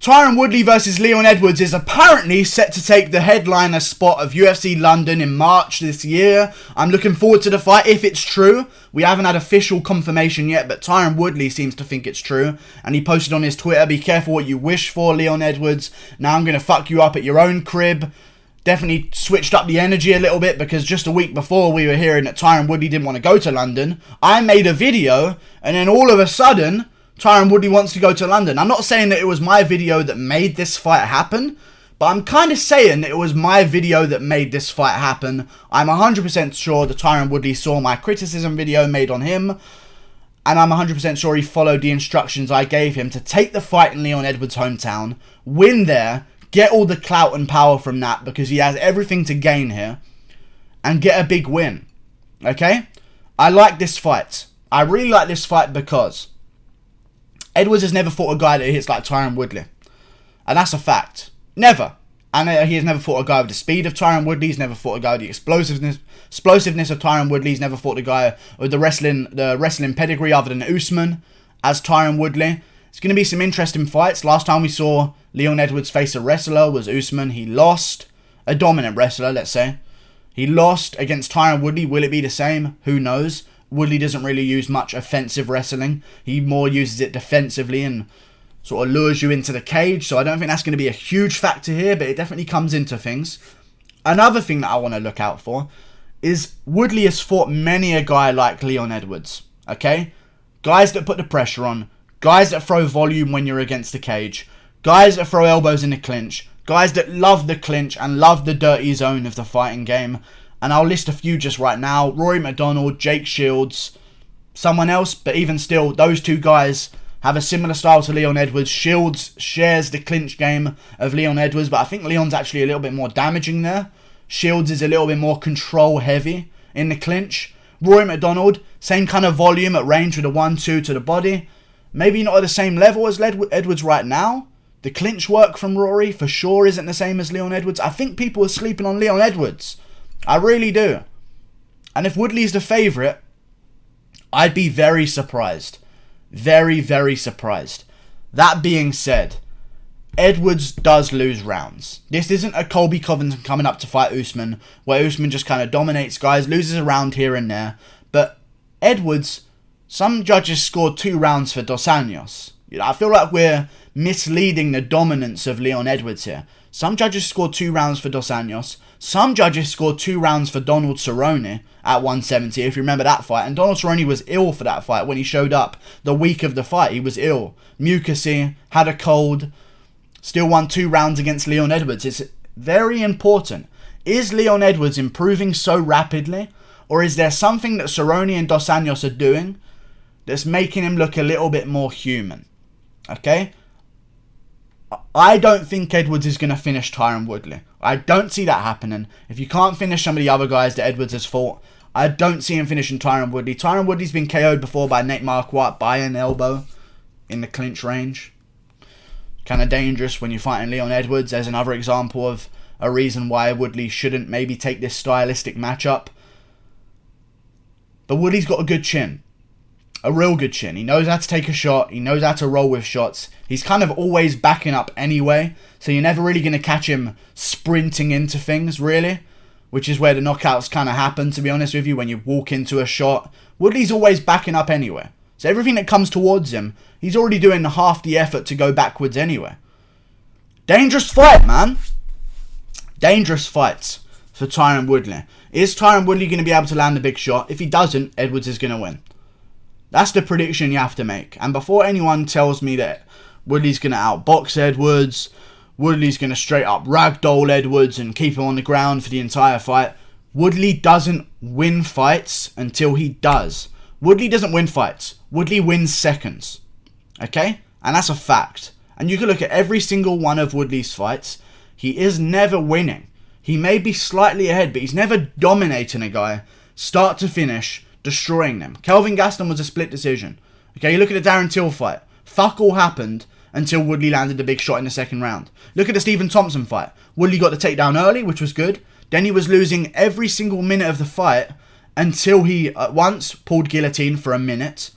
Tyron Woodley versus Leon Edwards is apparently set to take the headliner spot of UFC London in March this year. I'm looking forward to the fight if it's true. We haven't had official confirmation yet, but Tyron Woodley seems to think it's true. And he posted on his Twitter, "Be careful what you wish for, Leon Edwards. Now I'm going to fuck you up at your own crib." Definitely switched up the energy a little bit, because just a week before we were hearing that Tyron Woodley didn't want to go to London. I made a video, and then all of a sudden, Tyron Woodley wants to go to London. I'm not saying that it was my video that made this fight happen, but I'm kind of saying that it was my video that made this fight happen. I'm 100% sure that Tyron Woodley saw my criticism video made on him, and I'm 100% sure he followed the instructions I gave him to take the fight in Leon Edwards' hometown, win there, get all the clout and power from that, because he has everything to gain here, and get a big win. Okay? I like this fight. I really like this fight because Edwards has never fought a guy that hits like Tyron Woodley. And that's a fact. Never. And he has never fought a guy with the speed of Tyron Woodley. He's never fought a guy with the explosiveness of Tyron Woodley. He's never fought a guy with the wrestling pedigree other than Usman as Tyron Woodley. It's going to be some interesting fights. Last time we saw Leon Edwards face a wrestler was Usman. He lost. A dominant wrestler, let's say. He lost against Tyron Woodley. Will it be the same? Who knows? Woodley doesn't really use much offensive wrestling. He more uses it defensively and sort of lures you into the cage. So I don't think that's going to be a huge factor here, but it definitely comes into things. Another thing that I want to look out for is Woodley has fought many a guy like Leon Edwards. Okay? Guys that put the pressure on. Guys that throw volume when you're against the cage. Guys that throw elbows in the clinch. Guys that love the clinch and love the dirty zone of the fighting game. And I'll list a few just right now. Rory McDonald, Jake Shields, someone else. But even still, those two guys have a similar style to Leon Edwards. Shields shares the clinch game of Leon Edwards, but I think Leon's actually a little bit more damaging there. Shields is a little bit more control heavy in the clinch. Rory McDonald, same kind of volume at range with a 1-2 to the body. Maybe not at the same level as Edwards right now. The clinch work from Rory for sure isn't the same as Leon Edwards. I think people are sleeping on Leon Edwards. I really do. And if Woodley's the favourite, I'd be very surprised. Very, very surprised. That being said, Edwards does lose rounds. This isn't a Colby Covington coming up to fight Usman, where Usman just kind of dominates guys, loses a round here and there. But Edwards, some judges scored 2 rounds for Dos Anjos. I feel like we're misleading the dominance of Leon Edwards here. Some judges scored 2 rounds for Dos Anjos. Some judges scored 2 rounds for Donald Cerrone at 170, if you remember that fight. And Donald Cerrone was ill for that fight when he showed up the week of the fight. He was ill. Mucousy, had a cold. Still won 2 rounds against Leon Edwards. It's very important. Is Leon Edwards improving so rapidly? Or is there something that Cerrone and Dos Anjos are doing that's making him look a little bit more human? Okay? I don't think Edwards is going to finish Tyron Woodley. I don't see that happening. If you can't finish some of the other guys that Edwards has fought, I don't see him finishing Tyron Woodley. Tyron Woodley's been KO'd before by Nate Marquardt by an elbow in the clinch range. Kind of dangerous when you're fighting Leon Edwards. There's another example of a reason why Woodley shouldn't maybe take this stylistic matchup. But Woodley's got a good chin. A real good chin. He knows how to take a shot. He knows how to roll with shots. He's kind of always backing up anyway. So you're never really going to catch him sprinting into things, really. Which is where the knockouts kind of happen, to be honest with you, when you walk into a shot. Woodley's always backing up anyway. So everything that comes towards him, he's already doing half the effort to go backwards anyway. Dangerous fight, man. Dangerous fights for Tyron Woodley. Is Tyron Woodley going to be able to land a big shot? If he doesn't, Edwards is going to win. That's the prediction you have to make. And before anyone tells me that Woodley's going to outbox Edwards, Woodley's going to straight up ragdoll Edwards and keep him on the ground for the entire fight, Woodley doesn't win fights until he does. Woodley doesn't win fights. Woodley wins seconds. Okay? And that's a fact. And you can look at every single one of Woodley's fights. He is never winning. He may be slightly ahead, but he's never dominating a guy, start to finish, destroying them. Kelvin Gaston was a split decision. Okay, you look at the Darren Till fight. Fuck all happened until Woodley landed the big shot in the second round. Look at the Stephen Thompson fight. Woodley got the takedown early, which was good. Then he was losing every single minute of the fight until he at once pulled guillotine for a minute.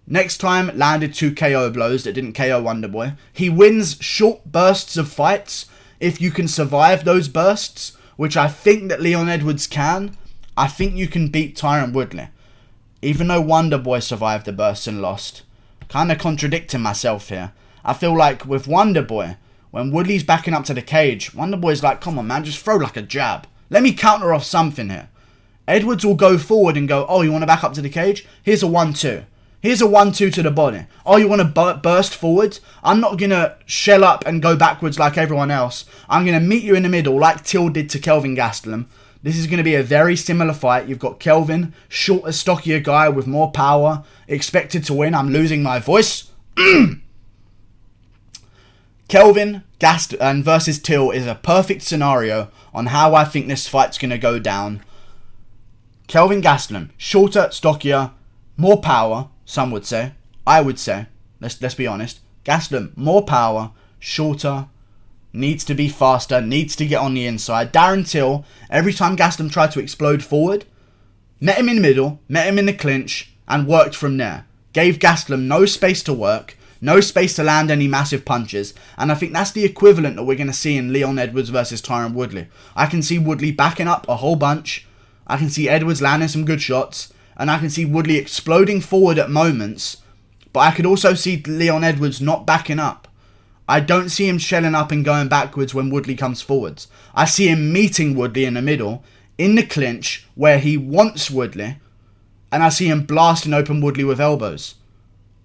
Next time, landed 2 KO blows that didn't KO Wonderboy. He wins short bursts of fights. If you can survive those bursts, which I think that Leon Edwards can, I think you can beat Tyron Woodley. Even though Wonderboy survived the burst and lost. Kind of contradicting myself here. I feel like with Wonderboy, when Woodley's backing up to the cage, Wonderboy's like, come on man, just throw like a jab. Let me counter off something here. Edwards will go forward and go, oh, you want to back up to the cage? Here's a 1-2. Here's a 1-2 to the body. Oh, you want to burst forwards? I'm not going to shell up and go backwards like everyone else. I'm going to meet you in the middle like Till did to Kelvin Gastelum. This is going to be a very similar fight. You've got Kelvin, shorter, stockier guy with more power, expected to win. I'm losing my voice. Kelvin versus Till is a perfect scenario on how I think this fight's going to go down. Kelvin Gastelum, shorter, stockier, more power, some would say. I would say. Let's be honest. Gastelum, more power, shorter, needs to be faster, needs to get on the inside. Darren Till, every time Gastelum tried to explode forward, met him in the middle, met him in the clinch, and worked from there. Gave Gastelum no space to work, no space to land any massive punches, and I think that's the equivalent that we're going to see in Leon Edwards versus Tyron Woodley. I can see Woodley backing up a whole bunch, I can see Edwards landing some good shots, and I can see Woodley exploding forward at moments, but I could also see Leon Edwards not backing up. I don't see him shelling up and going backwards when Woodley comes forwards. I see him meeting Woodley in the middle, in the clinch, where he wants Woodley, and I see him blasting open Woodley with elbows.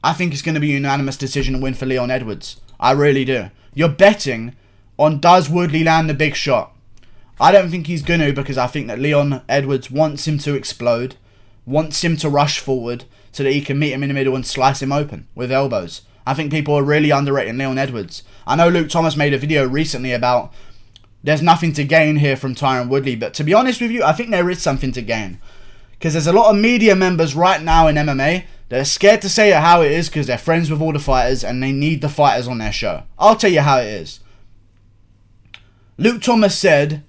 I think it's going to be a unanimous decision to win for Leon Edwards. I really do. You're betting on does Woodley land the big shot. I don't think he's going to, because I think that Leon Edwards wants him to explode, wants him to rush forward so that he can meet him in the middle and slice him open with elbows. I think people are really underrating Leon Edwards. I know Luke Thomas made a video recently about there's nothing to gain here from Tyron Woodley, but to be honest with you, I think there is something to gain. Because there's a lot of media members right now in MMA that are scared to say it how it is because they're friends with all the fighters and they need the fighters on their show. I'll tell you how it is. Luke Thomas said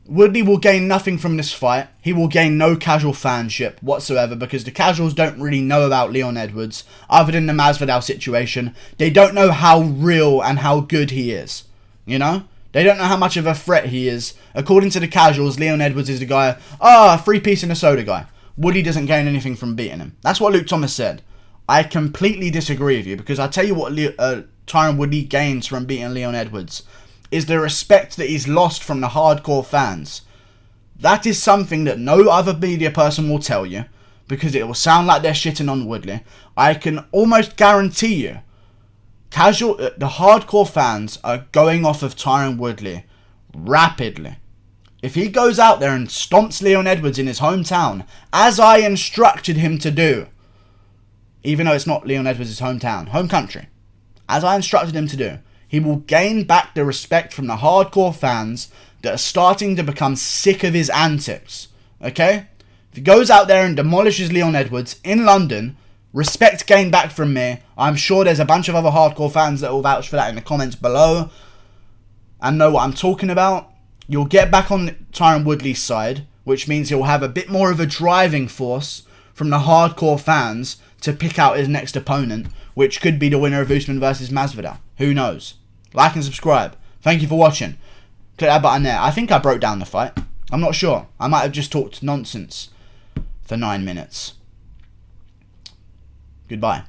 Woodley will gain nothing from this fight. He will gain no casual fanship whatsoever because the casuals don't really know about Leon Edwards other than the Masvidal situation. They don't know how real and how good he is. You know? They don't know how much of a threat he is. According to the casuals, Leon Edwards is the guy, free piece in a soda guy. Woodley doesn't gain anything from beating him. That's what Luke Thomas said. I completely disagree with you because I tell you what Tyron Woodley gains from beating Leon Edwards is the respect that he's lost from the hardcore fans. That is something that no other media person will tell you because it will sound like they're shitting on Woodley. I can almost guarantee you the hardcore fans are going off of Tyron Woodley rapidly. If he goes out there and stomps Leon Edwards in his hometown, as I instructed him to do, even though it's not Leon Edwards' hometown, home country, as I instructed him to do, he will gain back the respect from the hardcore fans that are starting to become sick of his antics. Okay? If he goes out there and demolishes Leon Edwards in London, respect gained back from me. I'm sure there's a bunch of other hardcore fans that will vouch for that in the comments below and know what I'm talking about. You'll get back on Tyron Woodley's side, which means he'll have a bit more of a driving force from the hardcore fans to pick out his next opponent, which could be the winner of Usman versus Masvidal. Who knows? Like and subscribe. Thank you for watching. Click that button there. I think I broke down the fight. I'm not sure. I might have just talked nonsense for 9 minutes. Goodbye.